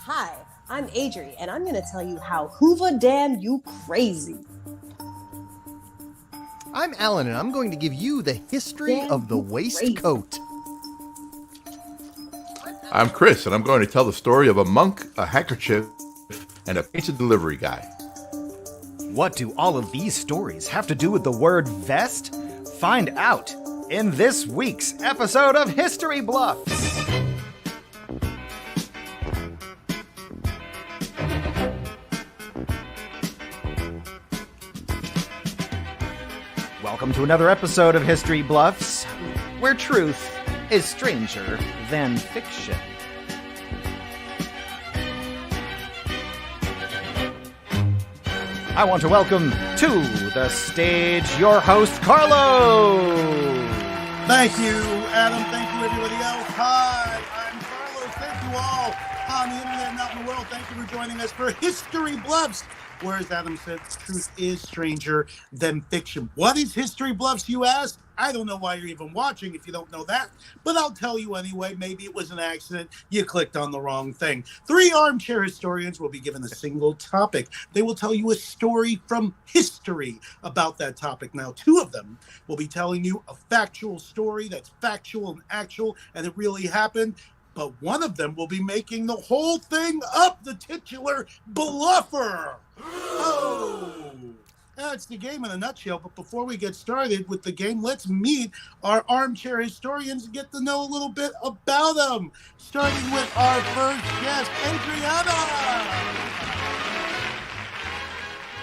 Hi, I'm Adri, and I'm going to tell you how Hoover damn you crazy. I'm Alan, and I'm going to give you the history of the waistcoat. I'm Chris, and I'm going to tell the story of a monk, a handkerchief, and a pizza delivery guy. What do all of these stories have to do with the word vest? Find out in this week's episode of History Bluffs. Welcome to another episode of History Bluffs, where truth is stranger than fiction. I want to welcome to the stage your host, Carlos. Thank you, Adam. Thank you, everybody else. Hi, I'm Carlos. Thank you all on the internet and out in the world. Thank you for joining us for History Bluffs, where, as Adam said, truth is stranger than fiction. What is History Bluffs, you ask? I don't know why you're even watching if you don't know that, but I'll tell you anyway. Maybe it was an accident. You clicked on the wrong thing. 3 armchair historians will be given a single topic. They will tell you a story from history about that topic. Now, 2 of them will be telling you a factual story that's factual and actual, and it really happened. But one of them will be making the whole thing up, the titular bluffer. Oh, that's the game in a nutshell. But before we get started with the game, let's meet our armchair historians and get to know a little bit about them. Starting with our first guest, Adriana.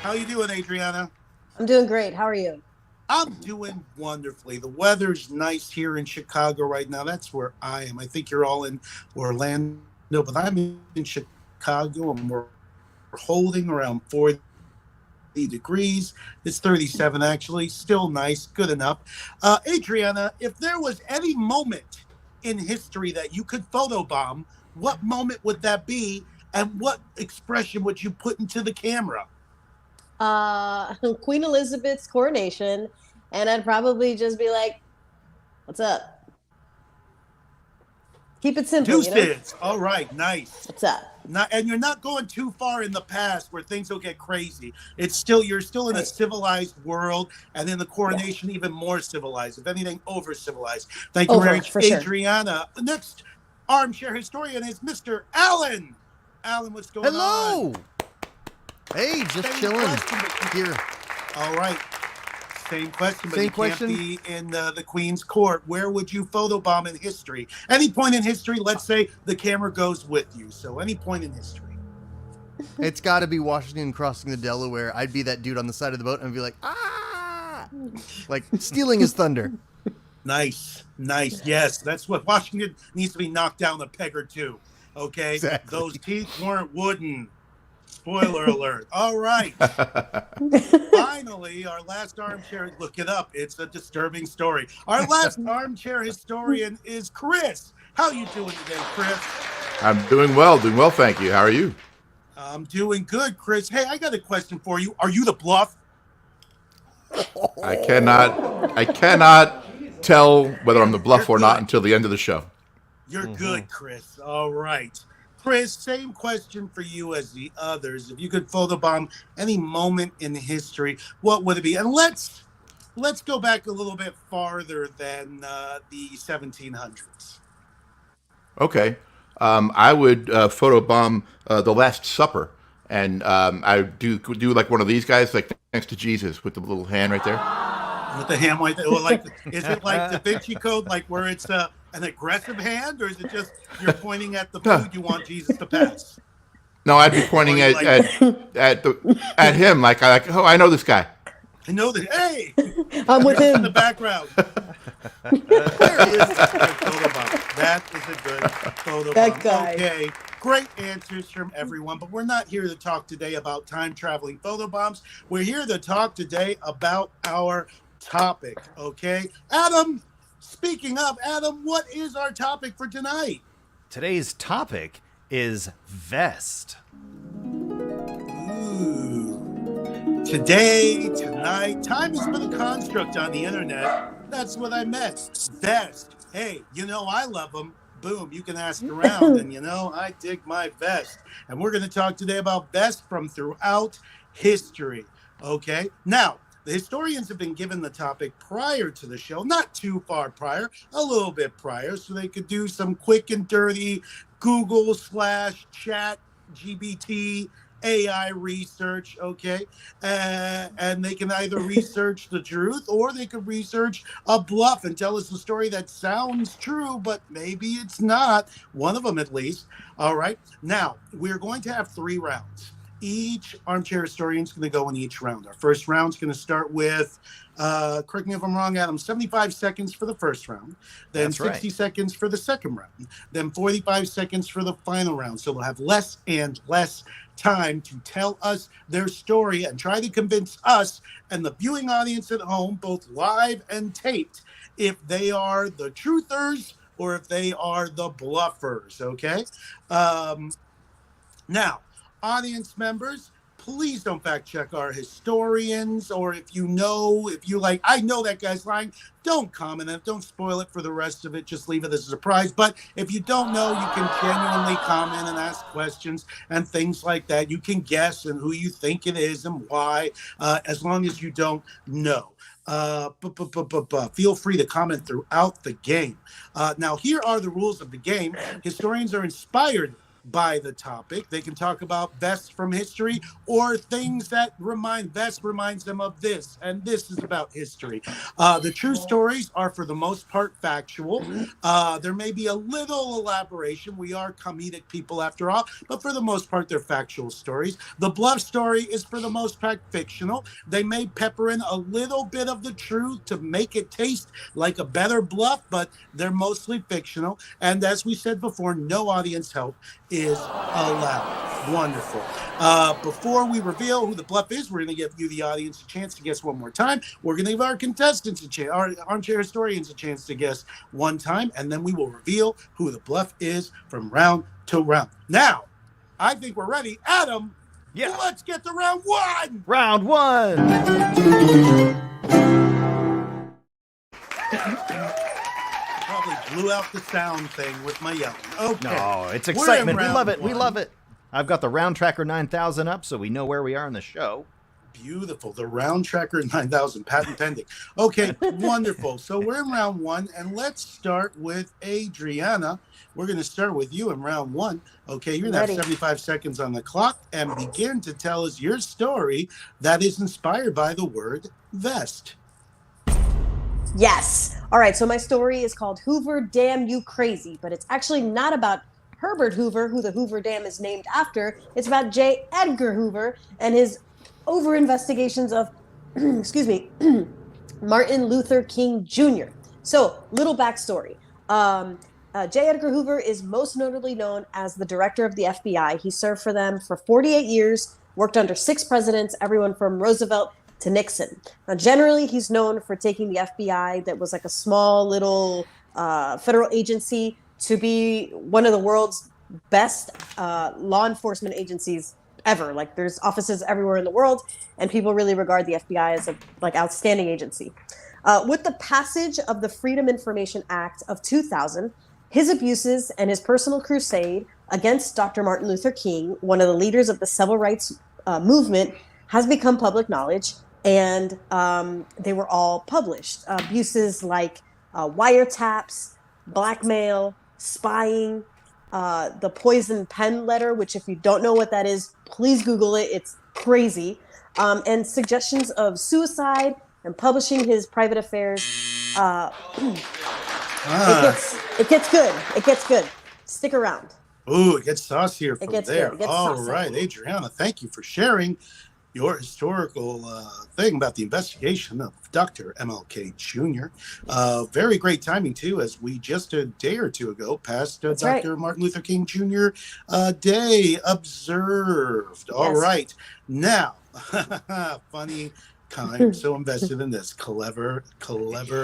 How you doing, Adriana? I'm doing great. How are you? I'm doing wonderfully. The weather's nice here in Chicago right now. That's where I am. I think you're all in Orlando, but I'm in Chicago, and we're holding around 40 degrees. It's 37, actually. Still nice. Good enough. Adriana, if there was any moment in history that you could photobomb, what moment would that be, and what expression would you put into the camera? Queen Elizabeth's coronation, and I'd probably just be like, "What's up?" Keep it simple. Deuces. All right, nice. What's up? And you're not going too far in the past where things will get crazy. You're still in a civilized world, and then the coronation even more civilized. If anything, over civilized. Thank you very much, Adriana. The next armchair historian is Mr. Alan. Alan, what's going on? Hello. Hey, just chilling here. All right. Same question, but Same you question. Can't be in the Queen's court. Where would you photobomb in history? Any point in history, let's say the camera goes with you. So any point in history. It's got to be Washington crossing the Delaware. I'd be that dude on the side of the boat and be like, ah! Like stealing his thunder. Nice. Yes, that's what Washington needs to be knocked down a peg or two. Okay? Exactly. Those teeth weren't wooden. Spoiler alert. All right. Finally, our last armchair, look it up. It's a disturbing story. Our last armchair historian is Chris. How you doing today, Chris? I'm doing well, thank you. How are you? I'm doing good, Chris. Hey, I got a question for you. Are you the bluff? I cannot tell whether I'm the bluff or not until the end of the show. You're good, Chris. All right. Chris, same question for you as the others. If you could photobomb any moment in history, what would it be? And let's go back a little bit farther than the 1700s. Okay. I would photobomb The Last Supper. And I do like one of these guys, like next to Jesus with the little hand right there. With the hand like that? Well, like, is it like Da Vinci Code, like where it's an aggressive hand, or is it just you're pointing at the food you want Jesus to pass? No, I'd be pointing at him, like I know this guy. I know that. Hey, I'm with him in the background. There is a good photobomb. That is a good photobomb. That guy. Okay, great answers from everyone, but we're not here to talk today about time-traveling photobombs. We're here to talk today about our topic, okay? Adam, speaking of, Adam, what is our topic for tonight? Today's topic is vest. Ooh. Today, tonight, time is but a construct on the internet. That's what I meant. Vest. Hey, you know I love them. boom, you can ask around. And, I dig my vest. And we're going to talk today about vests from throughout history. Okay. Now, the historians have been given the topic prior to the show, not too far prior, a little bit prior, so they could do some quick and dirty Google/chat GBT AI research, okay? And they can either research the truth or they could research a bluff and tell us a story that sounds true, but maybe it's not. One of them at least. All right. Now, we're going to have 3 rounds. Each armchair historian is going to go in each round. Our first round is going to start with, correct me if I'm wrong, Adam, 75 seconds for the first round, then That's 60 right. seconds for the second round, then 45 seconds for the final round. So they'll have less and less time to tell us their story and try to convince us and the viewing audience at home, both live and taped, if they are the truthers or if they are the bluffers, okay? Now, audience members, please don't fact check our historians, or if you like, I know that guy's lying, don't comment it, don't spoil it for the rest of it, just leave it as a surprise. But if you don't know, you can genuinely comment and ask questions and things like that. You can guess and who you think it is and why, as long as you don't know. Feel free to comment throughout the game. Now, here are the rules of the game. Historians are inspired by the topic. They can talk about vests from history or things that vest reminds them of this, and this is about history. The true stories are for the most part factual. There may be a little elaboration. We are comedic people after all, but for the most part, they're factual stories. The bluff story is for the most part fictional. They may pepper in a little bit of the truth to make it taste like a better bluff, but they're mostly fictional. And as we said before, no audience help is allowed. Wonderful. Before we reveal who the bluff is, we're going to give you, the audience, a chance to guess one more time. We're going to give our contestants a chance, our armchair historians, a chance to guess one time, and then we will reveal who the bluff is from round to round. Now, I think we're ready. Adam, Yeah. let's get to round 1. Round 1. Probably blew out the sound thing with my yelling. Okay. No, it's We're in excitement. We round love it. We 1. love it. I've got the Round Tracker 9000 up so we know where we are in the show. Beautiful. The Round Tracker 9000, patent pending. Okay, wonderful. So we're in round 1, and let's start with Adriana. We're going to start with you in round 1. Okay, you're going to have Ready. 75 seconds on the clock and begin to tell us your story that is inspired by the word vest. Yes. All right. So my story is called Hoover Damn You Crazy, but it's actually not about Herbert Hoover, who the Hoover Dam is named after. It's about J. Edgar Hoover and his over investigations of, excuse me, Martin Luther King Jr. So, little backstory. J. Edgar Hoover is most notably known as the director of the FBI. He served for them for 48 years, worked under 6 presidents, everyone from Roosevelt to Nixon. Now, generally, he's known for taking the FBI, that was like a small little federal agency, to be one of the world's best law enforcement agencies ever. Like, there's offices everywhere in the world, and people really regard the FBI as a outstanding agency. With the passage of the Freedom Information Act of 2000, his abuses and his personal crusade against Dr. Martin Luther King, one of the leaders of the civil rights movement, has become public knowledge, and they were all published. Abuses like wiretaps, blackmail, spying, the poison pen letter, which, if you don't know what that is, please Google it. It's crazy. And suggestions of suicide and publishing his private affairs. It gets good. It gets good. Stick around. Ooh, it gets saucier from gets there. good. It gets All saucy. right, Adriana, thank you for sharing your historical thing about the investigation of Dr. MLK Jr. Very great timing, too, as we just a day or two ago passed That's Dr. right. Martin Luther King Jr. Day observed. All Yes. right. Now, funny. I'm so invested in this. Clever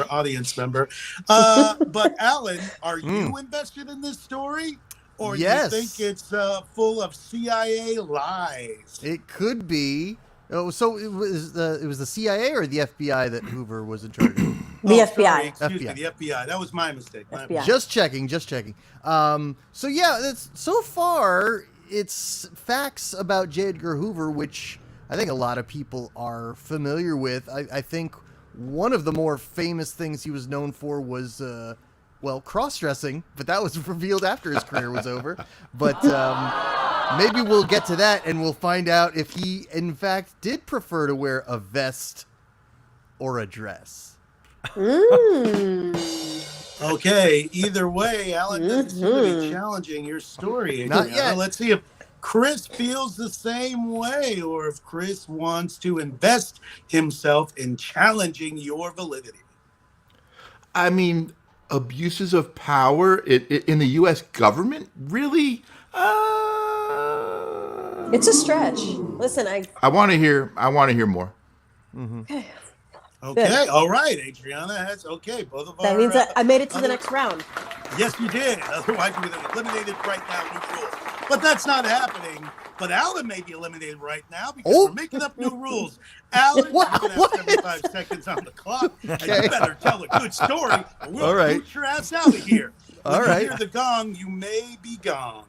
audience member. But Alan, are you invested in this story? Or Yes. do you think it's full of CIA lies? It could be. Oh, so it was the CIA or the FBI that Hoover was in charge of? The Oh, FBI. sorry, excuse me, FBI. the FBI. That was my mistake. FBI. Just checking. So yeah, so far it's facts about J. Edgar Hoover, which I think a lot of people are familiar with. I think one of the more famous things he was known for was, cross-dressing, but that was revealed after his career was over. But maybe we'll get to that and we'll find out if he, in fact, did prefer to wear a vest or a dress. Okay, either way, Alan doesn't seem to be challenging your story. Not Adriana. yet. Let's see if Chris feels the same way or if Chris wants to invest himself in challenging your validity. I mean, abuses of power in the U.S. government? Really? It's a stretch. Listen, I want to hear more. Okay, Good. all right. Adriana has, okay, both of that our... means that I made it to the other- next round. Yes, you did. Otherwise, we would have eliminated right now new rules. But that's not happening. But Alan may be eliminated right now because we're making up new rules. Alan, you're going to have 75 seconds on the clock. And you better tell a good story or we'll All right. boot your ass out of here. When All you right. hear the gong, you may be gone.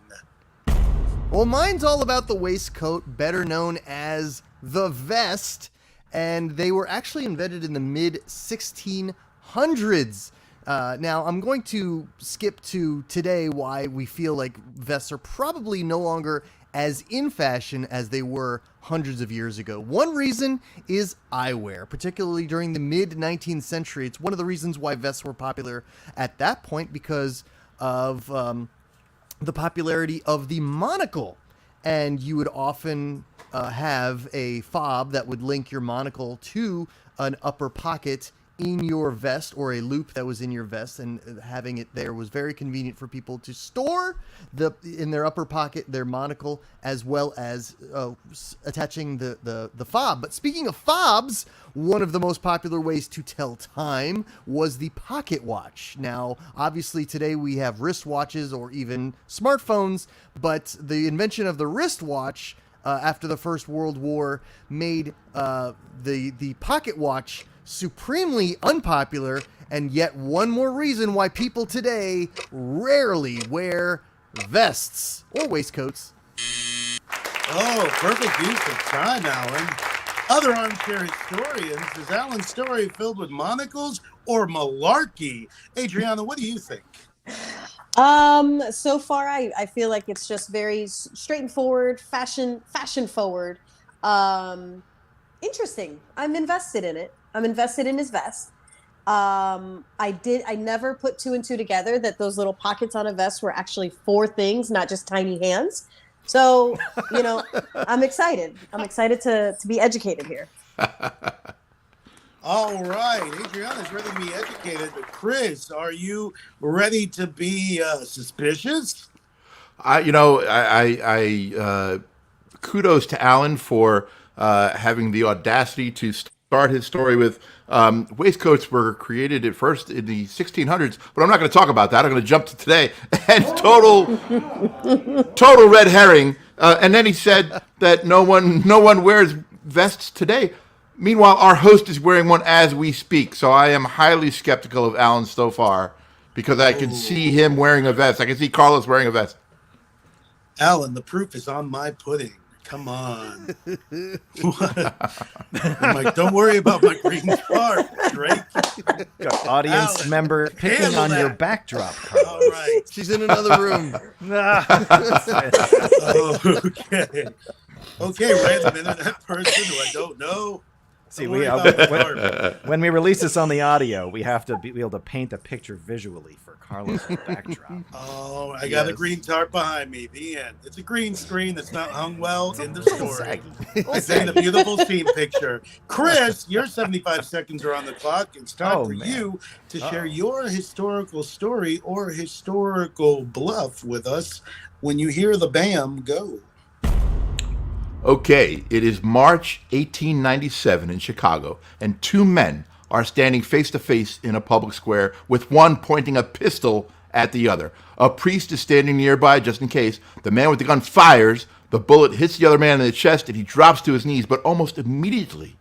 Well, mine's all about the waistcoat, better known as the vest, and they were actually invented in the mid-1600s. Now, I'm going to skip to today why we feel like vests are probably no longer as in fashion as they were hundreds of years ago. One reason is eyewear, particularly during the mid-19th century. It's one of the reasons why vests were popular at that point because of the popularity of the monocle. And you would often have a fob that would link your monocle to an upper pocket in your vest or a loop that was in your vest, and having it there was very convenient for people to store in their upper pocket their monocle as well as attaching the fob. But speaking of fobs, one of the most popular ways to tell time was the pocket watch. Now, obviously today we have wristwatches or even smartphones, but the invention of the wristwatch after the First World War made the pocket watch supremely unpopular, and yet one more reason why people today rarely wear vests or waistcoats. Oh, perfect use of time, Alan. Other armchair historians, is Alan's story filled with monocles or malarkey? Adriana, what do you think? So far I feel like it's just very straight and forward, fashion forward. Interesting. I'm invested in it. I'm invested in his vest. I never put two and two together that those little pockets on a vest were actually four things, not just tiny hands. So, I'm excited. I'm excited to be educated here. All right, Adriana's ready to be educated. But Chris, are you ready to be suspicious? Kudos to Alan for having the audacity to start his story with waistcoats were created at first in the 1600s, but I'm not going to talk about that. I'm going to jump to today and total red herring. And then he said that no one wears vests today. Meanwhile, our host is wearing one as we speak. So I am highly skeptical of Alan so far because I can see him wearing a vest. I can see Carlos wearing a vest. Alan, the proof is on my pudding. Come on. I'm like, don't worry about my green scarf, Drake. Got audience Alan, member picking handle on your that. backdrop, Carlos. All right. She's in another room. Okay. Okay, random internet person who I don't know. See, Don't worry about my scarf. when we release this on the audio, we have to be able to paint a picture visually for Carlos' backdrop. Oh, I got a Yes. green tarp behind me. The end. It's a green screen that's not hung well in the story. I paint a beautiful scene picture. Chris, your 75 seconds are on the clock. It's time for you to share your historical story or historical bluff with us. When you hear the bam, go. Okay, it is March 1897 in Chicago, and two men are standing face to face in a public square, with one pointing a pistol at the other. A priest is standing nearby just in case. The man with the gun fires. The bullet hits the other man in the chest, and he drops to his knees, but almost immediately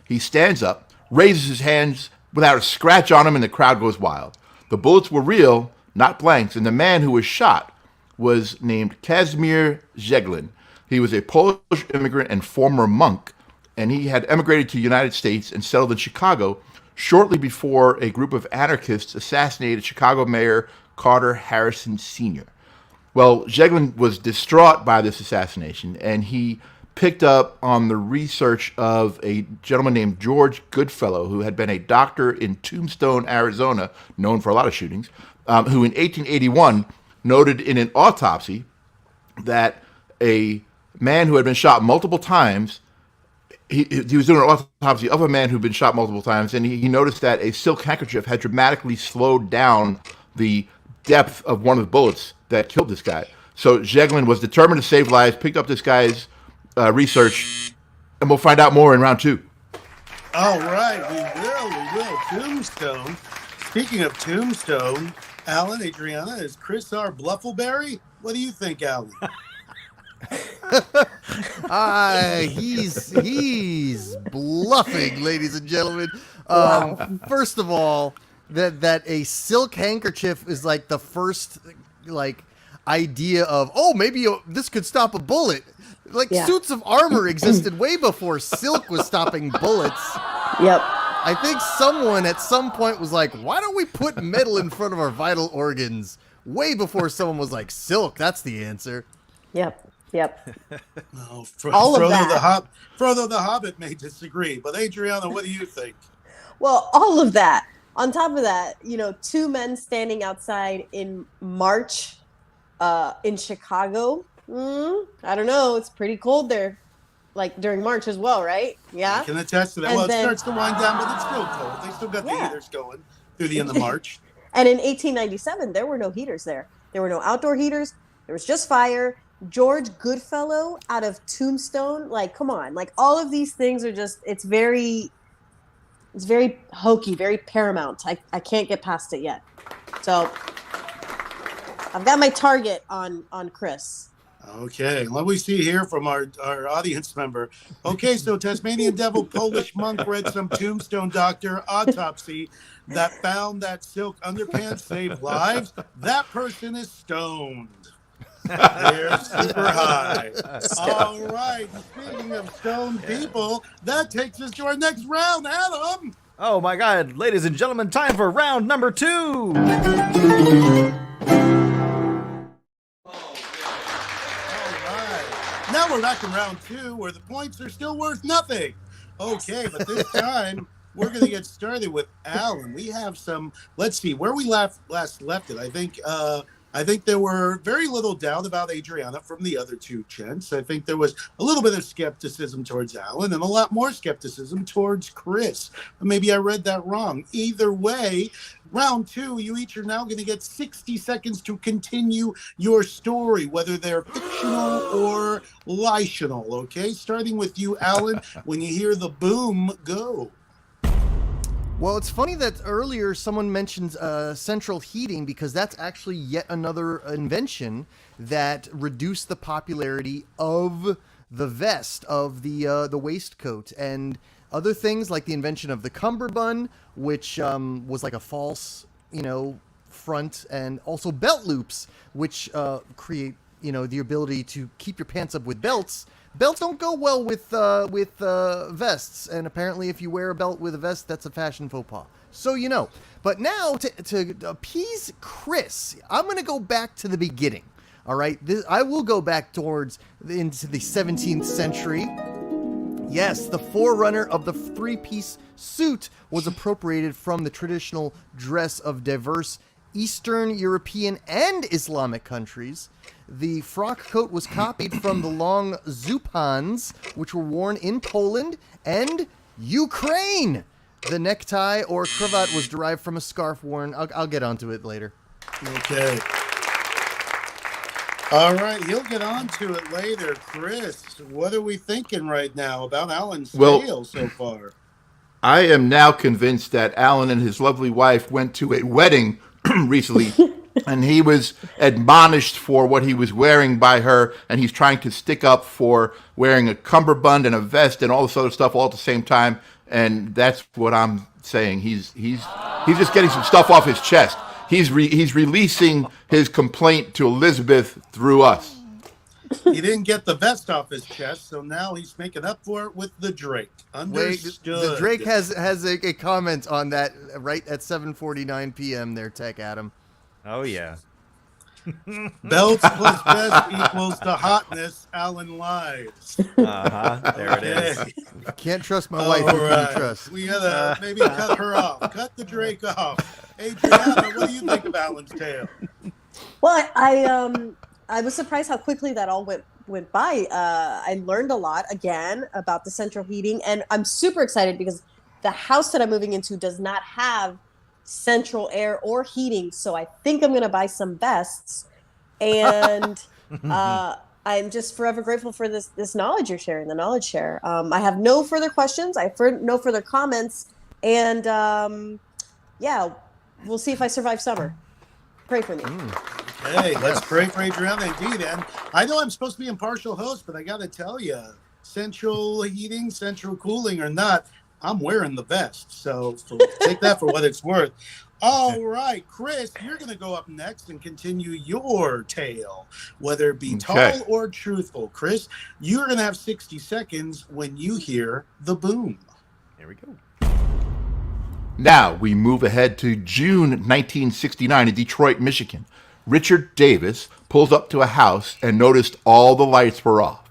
he stands up, raises his hands without a scratch on him, and the crowd goes wild. The bullets were real, not blanks, and the man who was shot was named Casimir Zeglin. He was a Polish immigrant and former monk, and he had emigrated to the United States and settled in Chicago shortly before a group of anarchists assassinated Chicago Mayor Carter Harrison Sr. Well, Zeglin was distraught by this assassination, and he picked up on the research of a gentleman named George Goodfellow, who had been a doctor in Tombstone, Arizona, known for a lot of shootings, who in 1881 noted in an autopsy that a man who had been shot multiple times, he was doing an autopsy of a man who'd been shot multiple times, and he noticed that a silk handkerchief had dramatically slowed down the depth of one of the bullets that killed this guy. So Zeglin was determined to save lives, picked up this guy's research, and we'll find out more in round 2. All right, we will. Tombstone. Speaking of Tombstone, Alan, Adriana, is Chris our Bluffleberry? What do you think, Alan? He's bluffing, ladies and gentlemen. First of all, that a silk handkerchief is like the first idea of, maybe this could stop a bullet. Suits of armor existed way before silk was stopping bullets. Yep. I think someone at some point was like, why don't we put metal in front of our vital organs? Way before someone was like, silk, that's the answer. Yep. Oh, All of that. Frodo the Hobbit may disagree, but Adriana, what do you think? Well, all of that. On top of that, two men standing outside in March in Chicago. I don't know. It's pretty cold there, during March as well, right? Yeah. I can attest to that. It starts to wind down, but it's still cold. They still got the heaters going through the end of March. And in 1897, there were no heaters there. There were no outdoor heaters. There was just fire. George Goodfellow out of Tombstone. Come on. All of these things are just, it's very hokey, very Paramount. I can't get past it yet. So I've got my target on Chris. Okay, let me see here from our audience member. Okay, so Tasmanian Devil Polish monk read some Tombstone doctor autopsy that found that silk underpants saved lives. That person is stoned. They're super high. All right, speaking of stoned people, that takes us to our next round, Adam. Oh my God, ladies and gentlemen, time for round number 2. Now we're back in round 2 where the points are still worth nothing. Okay, but this time we're going to get started with Alan. We have some, let's see, where we last left it. I think there were very little doubt about Adriana from the other two gents. I think there was a little bit of skepticism towards Alan and a lot more skepticism towards Chris. Maybe I read that wrong. Either way, round 2, you each are now going to get 60 seconds to continue your story, whether they're fictional or litional, okay? Starting with you, Alan, when you hear the boom, go. Well, it's funny that earlier someone mentioned central heating, because that's actually yet another invention that reduced the popularity of the vest, of the waistcoat, and other things like the invention of the cummerbund, which was like a false, front, and also belt loops, which create, the ability to keep your pants up with belts. Belts don't go well with vests, and apparently if you wear a belt with a vest, that's a fashion faux pas. So But now, to appease Chris, I'm going to go back to the beginning, all right? I will go back into the 17th century. Yes, the forerunner of the three-piece suit was appropriated from the traditional dress of diverse Eastern European and Islamic countries. The frock coat was copied from the long zupans, which were worn in Poland and Ukraine. The necktie or cravat was derived from a scarf worn. I'll get onto it later. Okay. All right, he'll get on to it later. Chris, what are we thinking right now about Alan's tale so far? I am now convinced that Alan and his lovely wife went to a wedding recently, and he was admonished for what he was wearing by her, and he's trying to stick up for wearing a cummerbund and a vest and all this other stuff all at the same time. and that's what I'm saying. He's just getting some stuff off his chest. He's releasing his complaint to Elizabeth through us. He didn't get the vest off his chest, so now he's making up for it with the Drake. Understood. Wait, the Drake has a comment on that right at 7:49 p.m. there, Tech Adam. Oh, yeah. Belts plus vest equals the hotness. Alan lies. There it is. Can't trust my wife. Who can you trust? We gotta maybe cut her off. Cut the Drake off. Adriana, what do you think of Alan's tale? Well, I was surprised how quickly that all went by. I learned a lot again about the central heating, and I'm super excited because the house that I'm moving into does not have central air or heating. So I think I'm going to buy some vests, and I'm just forever grateful for this knowledge you're sharing, the knowledge share. I have no further questions. I have no further comments, and yeah, we'll see if I survive summer. Pray for me. Hey, let's pray for Adriana indeed. And I know I'm supposed to be impartial host, but I got to tell you, central heating, central cooling or not, I'm wearing the vest. So take that for what it's worth. All right, Chris, you're going to go up next and continue your tale, whether it be tall or truthful. Chris, you're going to have 60 seconds when you hear the boom. Here we go. Now we move ahead to June 1969 in Detroit, Michigan. Richard Davis pulls up to a house and noticed all the lights were off.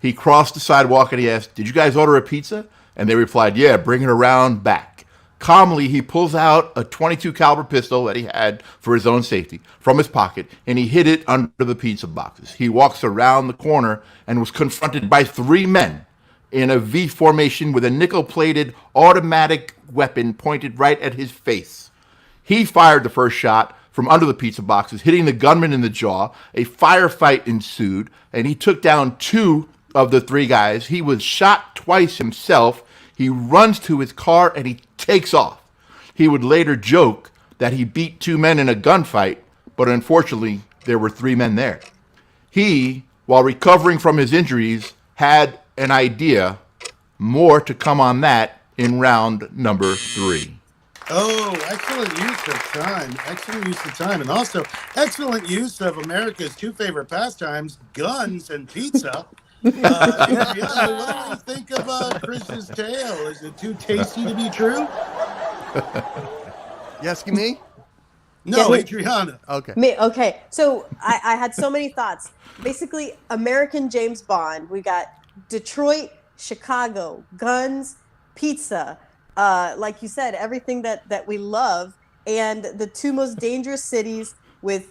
He crossed the sidewalk and he asked, "Did you guys order a pizza?" And they replied, "Yeah, bring it around back." Calmly, he pulls out a .22 caliber pistol that he had for his own safety from his pocket, and he hid it under the pizza boxes. He walks around the corner and was confronted by 3 men in a V formation with a nickel-plated automatic weapon pointed right at his face. He fired the first shot from under the pizza boxes, hitting the gunman in the jaw. A firefight ensued, and he took down 2 of the 3 guys. He was shot twice himself. He runs to his car, and he takes off. He would later joke that he beat 2 men in a gunfight, but unfortunately, there were 3 men there. He, while recovering from his injuries, had an idea. More to come on that in round number 3. Oh, excellent use of time. Excellent use of time. And also, excellent use of America's 2 favorite pastimes, guns and pizza. Adriana, what do you think of Chris's tale? Is it too tasty to be true? You asking me? No, Yeah. Adriana. Okay. Me, okay. So I had so many thoughts. Basically, American James Bond. We got Detroit, Chicago, guns, pizza. Like you said, everything that we love, and the 2 most dangerous cities with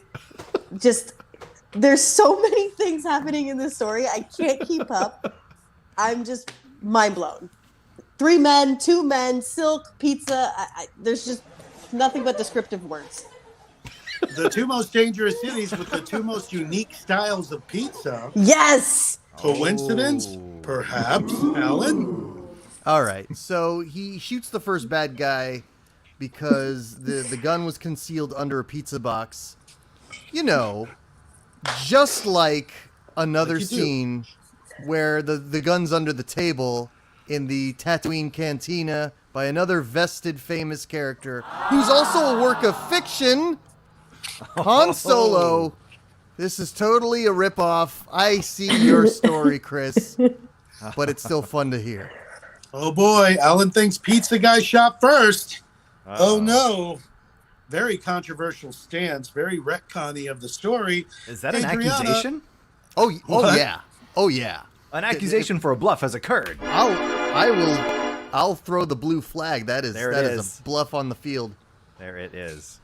just, there's so many things happening in this story. I can't keep up. I'm just mind blown. 3 men, 2 men, silk, pizza. There's just nothing but descriptive words. The 2 most dangerous cities with the 2 most unique styles of pizza. Yes. Coincidence? Perhaps, Alan? All right. So he shoots the first bad guy because the gun was concealed under a pizza box. You know, just like another scene where the gun's under the table in the Tatooine Cantina by another vested famous character who's also a work of fiction, Han Solo. This is totally a ripoff. I see your story, Chris, but it's still fun to hear. Oh boy, Alan thinks pizza guy shot first. Oh no. Very controversial stance, very retconny of the story. Is that an Adriana, accusation? Oh What? yeah. Oh yeah. An accusation for a bluff has occurred. I'll throw the blue flag. That is There it that is is. a bluff on the field. There it is.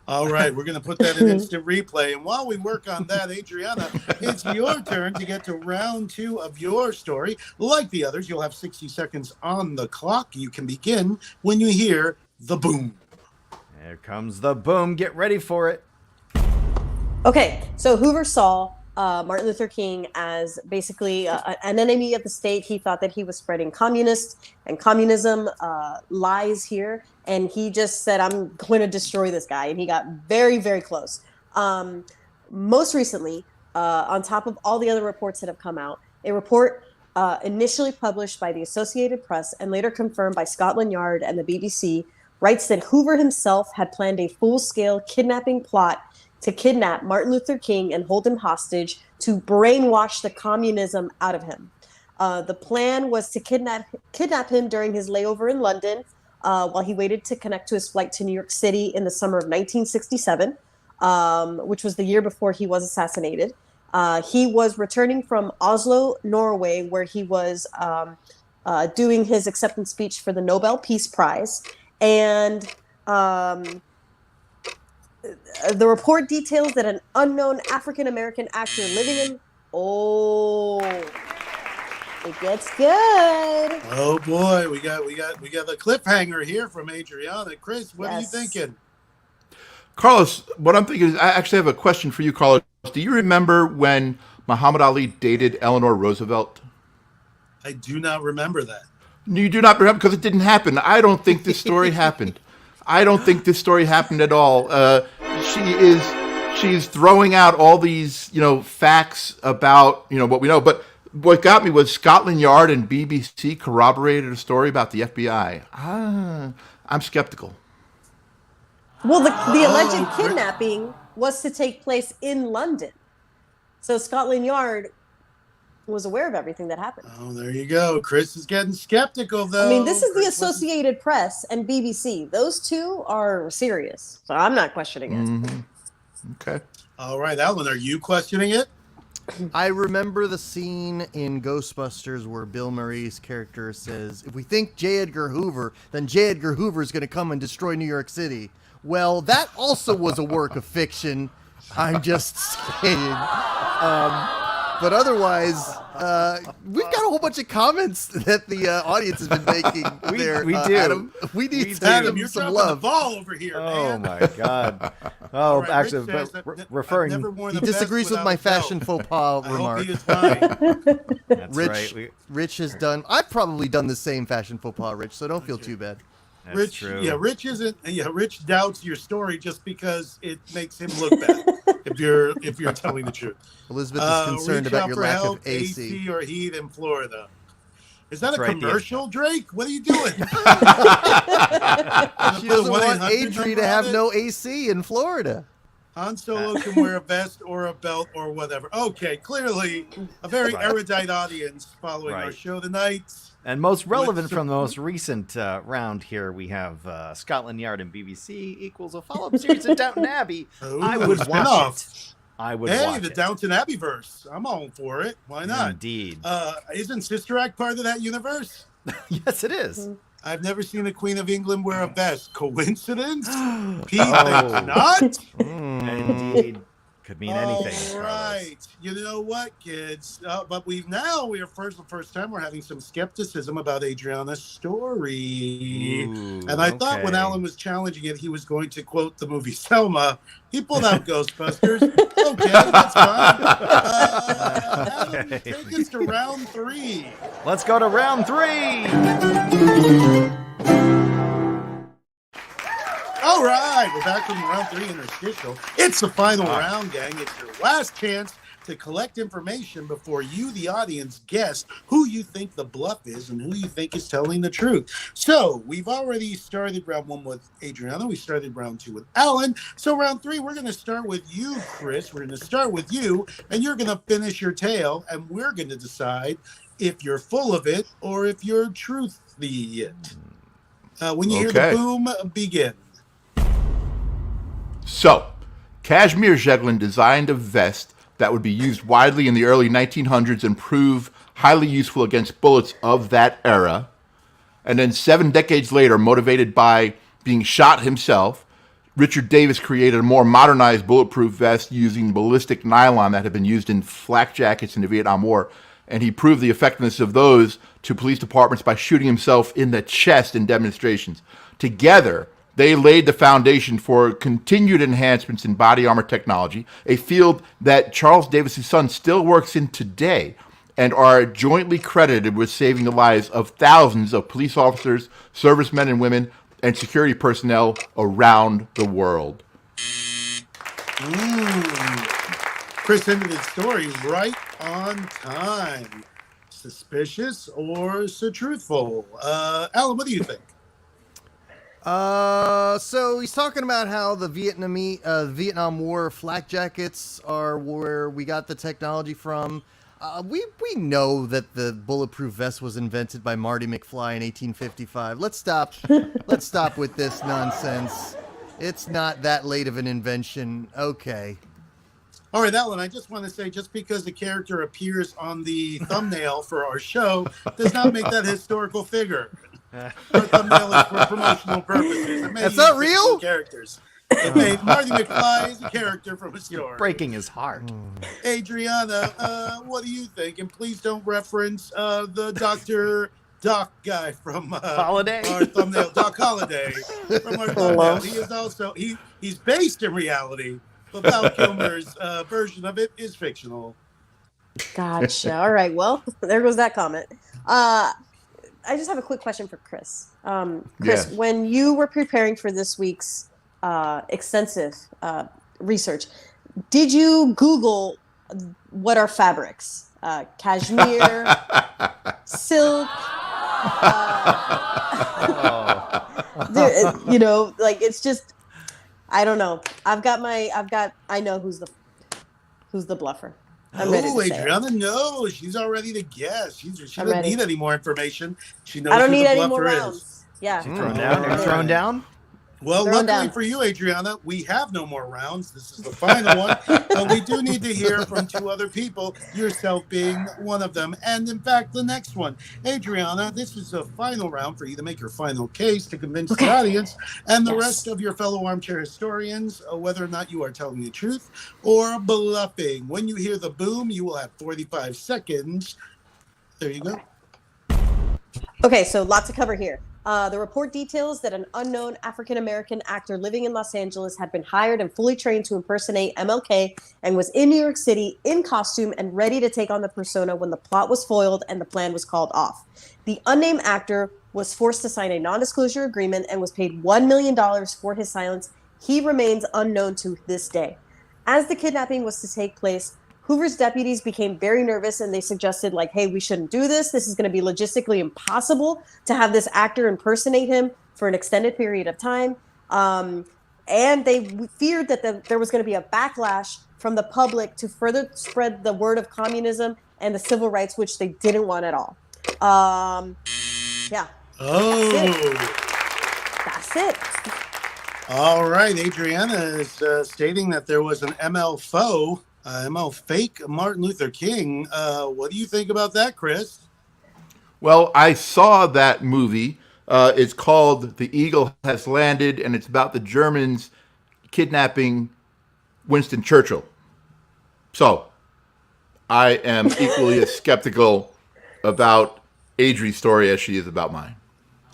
All right, we're going to put that in instant replay. And while we work on that, Adriana, it's your turn to get to round 2 of your story. Like the others, you'll have 60 seconds on the clock. You can begin when you hear the boom. Here comes the boom. Get ready for it. Okay, so Hoover saw Martin Luther King as basically an enemy of the state. He thought that he was spreading communist and communism lies here. And he just said, I'm going to destroy this guy. And he got very, very close. Most recently, on top of all the other reports that have come out, a report initially published by the Associated Press and later confirmed by Scotland Yard and the BBC, writes that Hoover himself had planned a full-scale kidnapping plot to kidnap Martin Luther King and hold him hostage to brainwash the communism out of him. The plan was to kidnap him during his layover in London while he waited to connect to his flight to New York City in the summer of 1967, which was the year before he was assassinated. He was returning from Oslo, Norway, where he was doing his acceptance speech for the Nobel Peace Prize. And the report details that an unknown African-American actor living in... Oh, it gets good. Oh boy, we got the cliffhanger here from Adriana. Chris, what are you thinking? Carlos, what I'm thinking is, I actually have a question for you, Carlos. Do you remember when Muhammad Ali dated Eleanor Roosevelt? I do not remember that. You do not remember because it didn't happen. I don't think this story happened. I don't think this story happened at all. She's throwing out all these, facts about, what we know. But what got me was Scotland Yard and BBC corroborated a story about the FBI. I'm skeptical. Well, the alleged kidnapping was to take place in London. So Scotland Yard was aware of everything that happened. Oh, there you go. Chris is getting skeptical, though. I mean, this is the Associated Press and BBC. Those two are serious. So I'm not questioning it. Mm-hmm. Okay. All right, Alan, are you questioning it? I remember the scene in Ghostbusters where Bill Murray's character says, if we think J. Edgar Hoover, then J. Edgar Hoover is going to come and destroy New York City. Well, that also was a work of fiction. I'm just saying. But otherwise, we've got a whole bunch of comments that the audience has been making. We do. Adam, we need to Adam, give you're him some dropping love. the ball over here, Oh man. my God! Oh, Right, actually, Rich says but that referring. I've never worn He the vest disagrees with without my a belt. fashion faux pas I remark. hope he is lying. That's Rich, right. Rich has done. I've probably done the same fashion faux pas, Rich. So don't feel too bad. That's Rich, true. Rich doubts your story just because it makes him look bad. if you're telling the truth. Elizabeth is concerned reach about out your for lack help, of AC. or heat in Florida. Is that That's a right, commercial, Drake? What are you doing? She doesn't want 1-800 Adri number to have on it? no AC in Florida. Han Solo can wear a vest or a belt or whatever. Okay, clearly a very erudite audience following our Right. show tonight. And most relevant from the most recent round here, we have Scotland Yard and BBC equals a follow-up series of Downton Abbey. Ooh, I would watch spin-off. it. I would Hey, watch the it. Downton Abbey verse. I'm all for it. Why not? Indeed. Isn't Sister Act part of that universe? Yes, it is. I've never seen the Queen of England wear a vest. Coincidence? Pete, Oh. thinks not. Indeed. Could mean anything. All Carlos. right. You know what, kids? But we are the first time we're having some skepticism about Adriana's story. Ooh, And I thought when okay. Alan was challenging it, he was going to quote the movie Selma. He pulled out Ghostbusters. Okay, that's fine. Adam, Okay. take us to round 3. Let's go to round 3. All right, we're back from round 3 interstitial. It's the final round, gang. It's your last chance to collect information before you, the audience, guess who you think the bluff is and who you think is telling the truth. So we've already started round 1 with Adriana. We started round 2 with Alan. So round 3, we're going to start with you, Chris. We're going to start with you, and you're going to finish your tale, and we're going to decide if you're full of it or if you're truthy it. When you hear the Okay. boom, begin. So, Kashmir Jeglin designed a vest that would be used widely in the early 1900s and prove highly useful against bullets of that era. And then 7 decades later, motivated by being shot himself, Richard Davis created a more modernized bulletproof vest using ballistic nylon that had been used in flak jackets in the Vietnam War. And he proved the effectiveness of those to police departments by shooting himself in the chest in demonstrations. Together, they laid the foundation for continued enhancements in body armor technology, a field that Charles Davis's son still works in today, and are jointly credited with saving the lives of thousands of police officers, servicemen and women, and security personnel around the world. Chris ended his story right on time. suspicious or so truthful? Alan, what do you think? So he's talking about how the Vietnam War flak jackets are where we got the technology from. We know that the bulletproof vest was invented by Marty McFly in 1855. Let's stop with this nonsense. It's not that late of an invention. Okay. All right, Alan, I just want to say, just because the character appears on the thumbnail for our show does not make that a historical figure. Our thumbnail is for promotional purposes. It may That's use not real? characters. Marty McFly is a character from a story. Breaking his heart. Adriana, what do you think? And please don't reference the Dr. Doc guy from Holiday? our thumbnail, Doc Holiday from our thumbnail. He is also he's based in reality, but Val Kilmer's version of it is fictional. Gotcha. All right. Well, there goes that comment. I just have a quick question for Chris. Chris, Yes. when you were preparing for this week's extensive research, did you Google what are fabrics? Cashmere, silk. You know, like it's just, I don't know. I know who's the bluffer. I'm ready to say it. Adriana knows. She's all ready to guess. She doesn't need any more information. She knows I don't who need the any more bluffer rounds. is. Yeah. Thrown down? Are you thrown down? Well, Thrown luckily down. for you, Adriana, we have no more rounds. This is the final one. But we do need to hear from two other people, yourself being one of them. And in fact, the next one. Adriana, this is the final round for you to make your final case to convince the audience and the rest of your fellow armchair historians whether or not you are telling the truth or bluffing. When you hear the boom, you will have 45 seconds. There you go. Okay, so lots to cover here. The report details that an unknown African-American actor living in Los Angeles had been hired and fully trained to impersonate MLK and was in New York City in costume and ready to take on the persona when the plot was foiled and the plan was called off. The unnamed actor was forced to sign a non-disclosure agreement and was paid $1 million for his silence. He remains unknown to this day. As the kidnapping was to take place, Hoover's deputies became very nervous and they suggested, like, hey, we shouldn't do this. This is going to be logistically impossible to have this actor impersonate him for an extended period of time. And they feared that there was going to be a backlash from the public to further spread the word of communism and the civil rights, which they didn't want at all. Yeah. Oh. That's it. All right. Adriana is stating that there was an ML foe. ML fake Martin Luther King. What do you think about that, Chris? Well, I saw that movie. It's called The Eagle Has Landed, and it's about the Germans kidnapping Winston Churchill. So, I am equally as skeptical about Adri's story as she is about mine.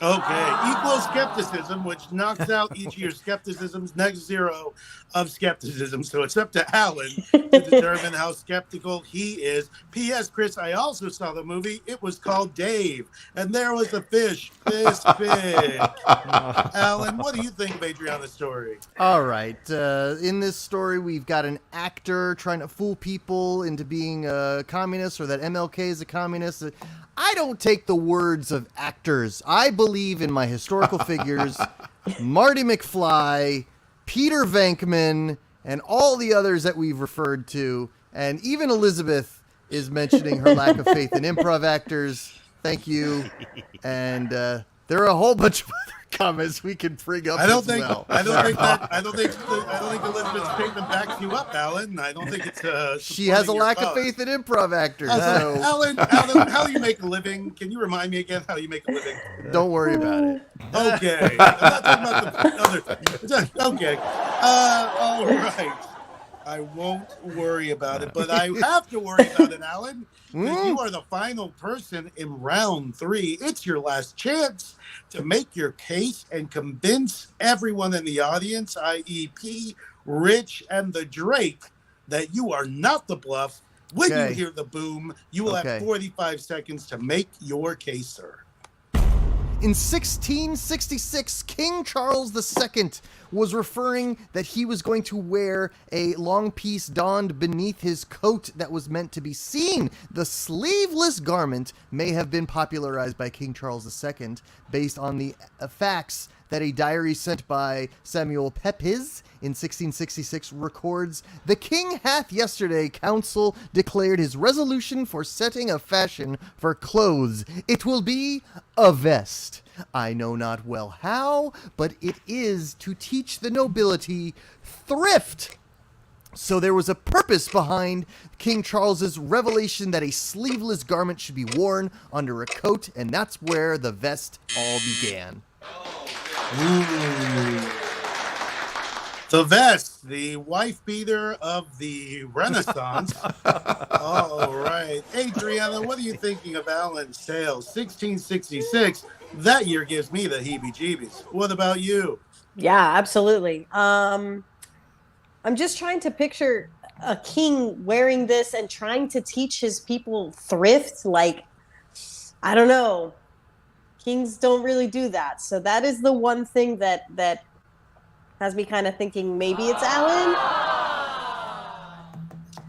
Okay, equal skepticism, which knocks out each of your skepticism's next zero of skepticism. So it's up to Alan to determine how skeptical he is. P.S. Chris, I also saw the movie. It was called Dave, and there was a fish this big. Alan, what do you think of Adriana's story? All right. In this story, we've got an actor trying to fool people into being a communist or that MLK is a communist. I don't take the words of actors. I believe in my historical figures, Marty McFly, Peter Venkman, and all the others that we've referred to. And even Elizabeth is mentioning her lack of faith in improv actors. Thank you. And there are a whole bunch of other comments we can bring up. I don't as think well. I don't think Elizabeth's statement backs you up, Alan. I don't think it's She has a supporting your lack of cause. faith in improv actors. So Alan, how do you make a living? Can you remind me again how you make a living? don't worry about it. Okay. I'm not talking about the other thing. Okay. All right. I won't worry about it, but I have to worry about it, Alan, because you are the final person in round 3. It's your last chance to make your case and convince everyone in the audience, i.e. P, Rich, and the Drake, that you are not the bluff. When you hear the boom, you will have 45 seconds to make your case, sir. In 1666, King Charles II was referring that he was going to wear a long piece donned beneath his coat that was meant to be seen. The sleeveless garment may have been popularized by King Charles II based on the facts that a diary sent by Samuel Pepys in 1666 records, "The king hath yesterday council declared his resolution for setting a fashion for clothes. It will be a vest. I know not well how, but it is to teach the nobility thrift." So there was a purpose behind King Charles's revelation that a sleeveless garment should be worn under a coat, and that's where the vest all began. Ooh. The vest, the wife beater of the Renaissance. All right. Adriana, what are you thinking of Alan's sales? 1666. That year gives me the heebie-jeebies. What about you? Yeah, absolutely. I'm just trying to picture a king wearing this and trying to teach his people thrift. Like, I don't know. Kings don't really do that. So that is the one thing that has me kind of thinking maybe it's Alan.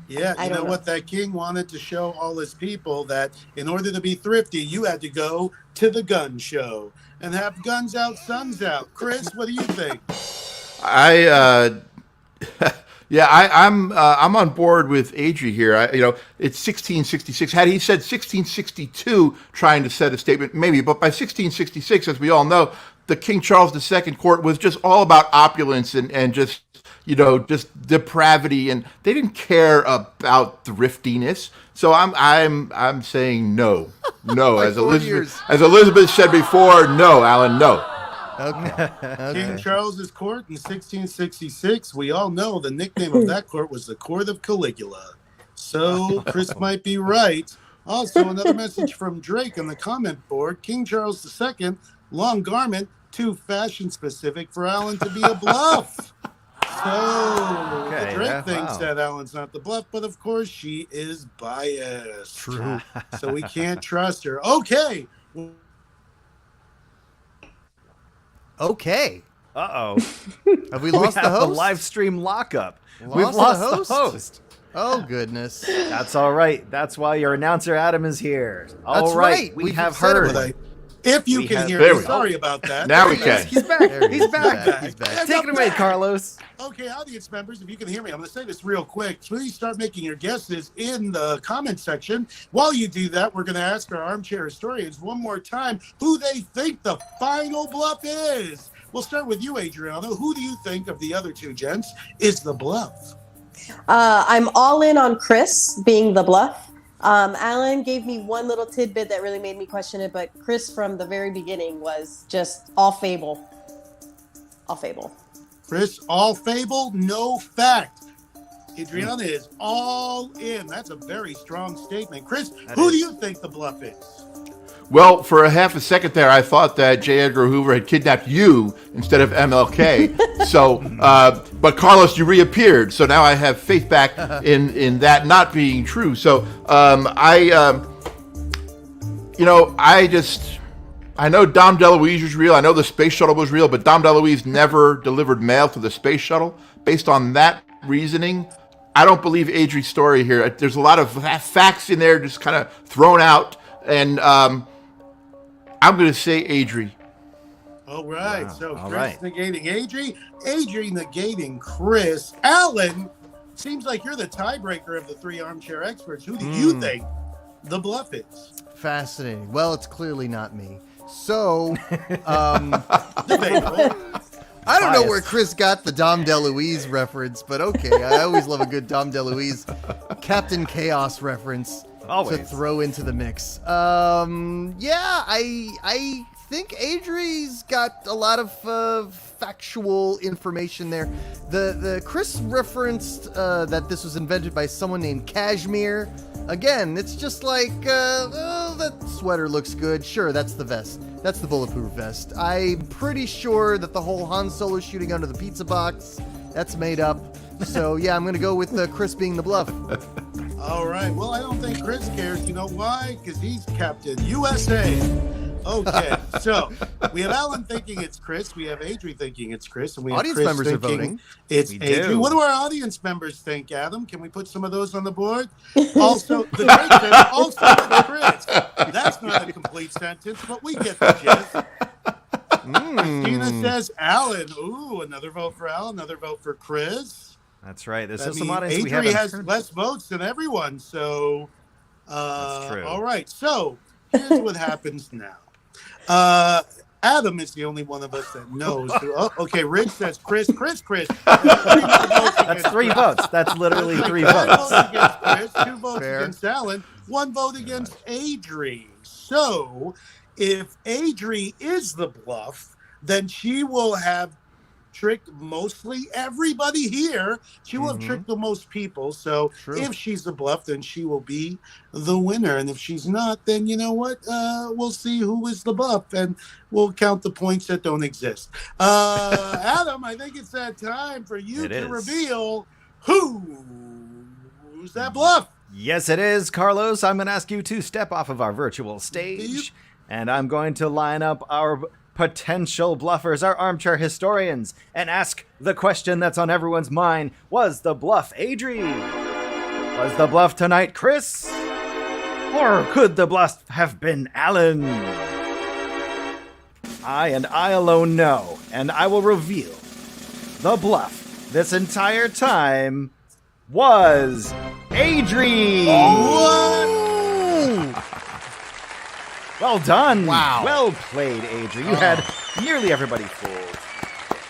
Yeah, you know what? That king wanted to show all his people that in order to be thrifty, you had to go to the gun show and have guns out, suns out. Chris, what do you think? I'm on board with Adri here. It's 1666. Had he said 1662, trying to set a statement, maybe, but by 1666, as we all know, the King Charles II court was just all about opulence and just depravity, and they didn't care about thriftiness. So I'm saying no, Like as Elizabeth said before, no, Alan, no. Okay. King Charles's court in 1666. We all know the nickname of that court was the Court of Caligula. So Chris might be right. Also, another message from Drake on the comment board. King Charles II, long garment, too fashion specific for Alan to be a bluff. So the Drake thinks that Alan's not the bluff, but of course she is biased. True. So we can't trust her. Okay. Okay. Uh-oh. Have we lost the host? The live stream lockup. Lost We've lost the the host. Oh, goodness. That's all right. That's why your announcer Adam is here. All That's right. We We've have said it. heard. If you We can have- hear There me, we go. sorry about that. Now we can. He's back. There he He's is. back. He's back. Take it away, Carlos. Okay, audience members, if you can hear me, I'm going to say this real quick. Please start making your guesses in the comment section. While you do that, we're going to ask our armchair historians one more time who they think the final bluff is. We'll start with you, Adriana. Who do you think of the other two gents is the bluff? I'm all in on Chris being the bluff. Alan gave me one little tidbit that really made me question it, but Chris from the very beginning was just all fable. All fable. Chris, all fable, no fact. Adriana is all in. That's a very strong statement. Chris, who do you think the bluff is? Well, for a half a second there, I thought that J. Edgar Hoover had kidnapped you instead of MLK. So, but Carlos, you reappeared. So now I have faith back in that not being true. So, I know Dom DeLuise was real. I know the space shuttle was real, but Dom DeLuise never delivered mail to the space shuttle. Based on that reasoning, I don't believe Adri's story here. There's a lot of facts in there just kind of thrown out. And I'm going to say Adri. All right. Wow. So All Chris right. negating Adri negating Chris. Alan, seems like you're the tiebreaker of the three armchair experts. Who do you think the bluff is? Fascinating. Well, it's clearly not me. So, Debatable. I don't know Bias. where Chris got the Dom DeLuise reference, but okay. I always love a good Dom DeLuise Captain Chaos reference to Always. throw into the mix. Yeah, I think Adri's got a lot of factual information there. The Chris referenced that this was invented by someone named Cashmere. Again, it's just like, that sweater looks good. Sure, that's the vest. That's the bulletproof vest. I'm pretty sure that the whole Han Solo shooting under the pizza box, that's made up. So, yeah, I'm going to go with Chris being the bluff. All right. Well, I don't think Chris cares. You know why? Because he's Captain USA. Okay, so we have Alan thinking it's Chris. We have Adri thinking it's Chris, and we have Audience Chris members are thinking voting. it's We Adri. do. What do our audience members think, Adam? Can we put some of those on the board? Also, the Drake says also it's Chris. That's not a complete sentence, but we get the gist. Christina says Alan. Ooh, another vote for Alan. Another vote for Chris. That's right. There's That still some means audience we Adri haven't has heard. less votes than everyone. So, That's true. all right. So here's what happens now. Adam is the only one of us that knows. Oh, okay, Rich says Chris. That's 3 votes. That's literally 3 One votes. vote against Chris, 2 votes Fair. against Alan, 1 vote against Adri. So if Adri is the bluff, then she will have tricked mostly everybody here. She will have tricked the most people. So True. if she's the bluff, then she will be the winner. And if she's not, then you know what? We'll see who is the bluff, and we'll count the points that don't exist. Adam, I think it's that time for you to reveal who's that bluff. Yes, it is, Carlos. I'm going to ask you to step off of our virtual stage, and I'm going to line up our potential bluffers, our armchair historians, and ask the question that's on everyone's mind. Was the bluff Adri? Was the bluff tonight Chris? Or could the bluff have been Alan? I and I alone know, and I will reveal the bluff this entire time was Adri. Well done. Wow. Well played, Adri. You had nearly everybody fooled.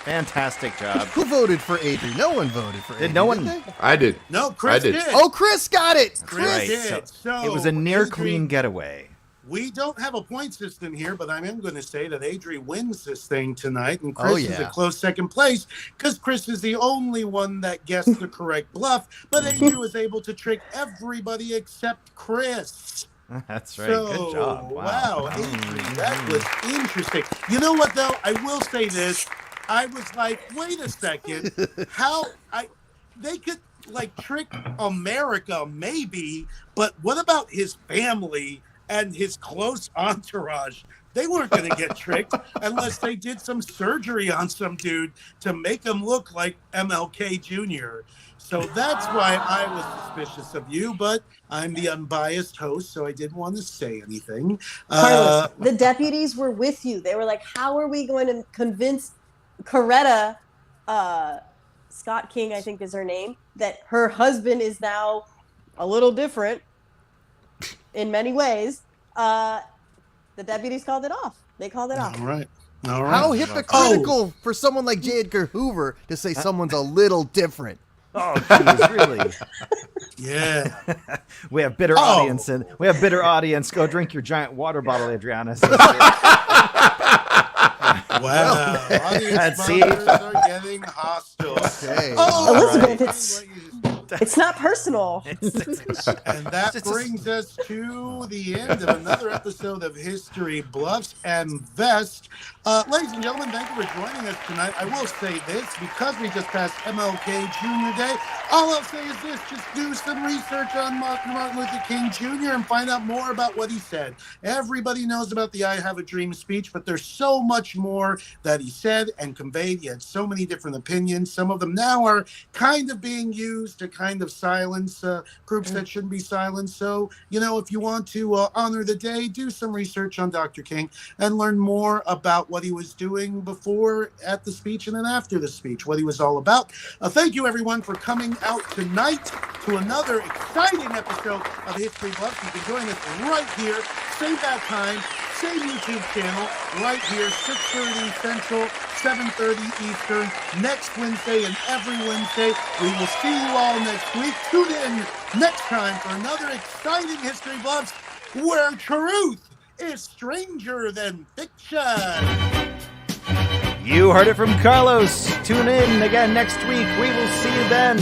Fantastic job. Who voted for Adri? No one voted for Adri. Did no one? they? I did. No, Chris I did. did. Oh, Chris got it. Chris Right, did. So it was a near Adri, clean getaway. We don't have a point system here, but I am going to say that Adri wins this thing tonight, and Chris is a close second place because Chris is the only one that guessed the correct bluff, but Adri was able to trick everybody except Chris. That's right. So, Good job. Wow, Adri, that was interesting. You know what, though? I will say this. I was like, wait a second. They could, like, trick America, maybe, but what about his family and his close entourage? They weren't going to get tricked unless they did some surgery on some dude to make him look like MLK Jr. So that's why I was suspicious of you, but I'm the unbiased host, so I didn't want to say anything. Carlos, the deputies were with you. They were like, how are we going to convince Coretta, Scott King, I think is her name, that her husband is now a little different in many ways? The deputies called it off. They called it off. All right. All right. How hypocritical for someone like J. Edgar Hoover to say someone's a little different. Oh, geez, really? Yeah. We have bitter audience, and we have bitter audience. Go drink your giant water bottle, Adriana. Wow. Audience See? members are getting hostile. Okay. Elizabeth, it's not personal. And that brings us to the end of another episode of History Bluffs and Vest. Ladies and gentlemen, thank you for joining us tonight. I will say this, because we just passed MLK Jr. Day, all I'll say is this: just do some research on Martin Luther King Jr. and find out more about what he said. Everybody knows about the I Have a Dream speech, but there's so much more that he said and conveyed. He had so many different opinions. Some of them now are kind of being used to kind of silence groups that shouldn't be silenced. So, you know, if you want to honor the day, do some research on Dr. King and learn more about what he was doing before, at the speech, and then after the speech, what he was all about. Thank you, everyone, for coming out tonight to another exciting episode of History Bluffs. You can join us right here, same bat time, same YouTube channel, right here, 6:30 Central, 7:30 Eastern, next Wednesday and every Wednesday. We will see you all next week. Tune in next time for another exciting History Bluffs, where truth is stranger than fiction. You heard it from Carlos. Tune in again next week. We will see you then.